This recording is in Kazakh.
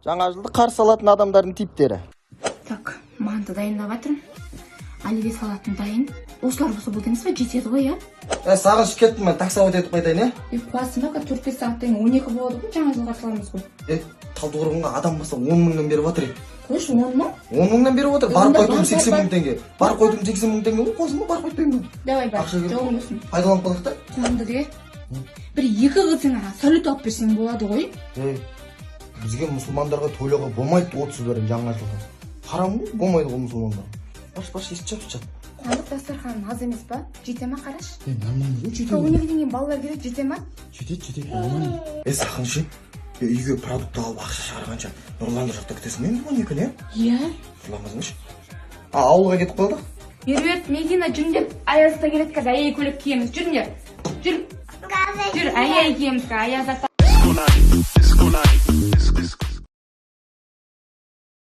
Жаңа жылды қарсы алатын адамдардың типтері. Так, манты дайындап жатырмын. Оливье салатын дайын. Осылар болса бұл емес па, жетеді ғой, иә? Сағыныш кеттім мен, таксовать етіп қайтайын, иә? Қуасың ба, 4-5 сағаттан 12 болады ғой, жаңа жылға саламыз ғой. Талдықорғанға адам болса 10 мыңнан беріп отыр. Қойшы, 10 мың? 10 мыңнан беріп отыр, барып қойдым 80 мың теңге. Барып қойдым 80 мың теңге, қосым ба, барып қойдым. Давай, бар, жауын өсін. Пайдаланып қалдық та? Сонды де. Бір екі қызыңа салют алып берсең болады ғой. Бізге мұсылмандарға тойлауға болмайды 30 бірін жаңа жылға. Харам ғой, болмайды ғой мұсылмандарға. Баш, естіп жат. Қуандық дастархан аз емес па? Жете ма, қараш? Нормально ғой, жете. 12-ден кейін балалар келеді, жете ма? Жетеді, нормально. Сақыншы, үйге продукт алып ақша шығарғанша Нұрланды жақта күтесің мен 12-не? Иә. Нұрланбасыңшы. Ауылға кетіп қалдық? Меруерт, Медина жүндеп, Аязда келеді қазір, аяй көйлек киеміз. Жүріңдер. Жүр, аяй киеміз, Аязда.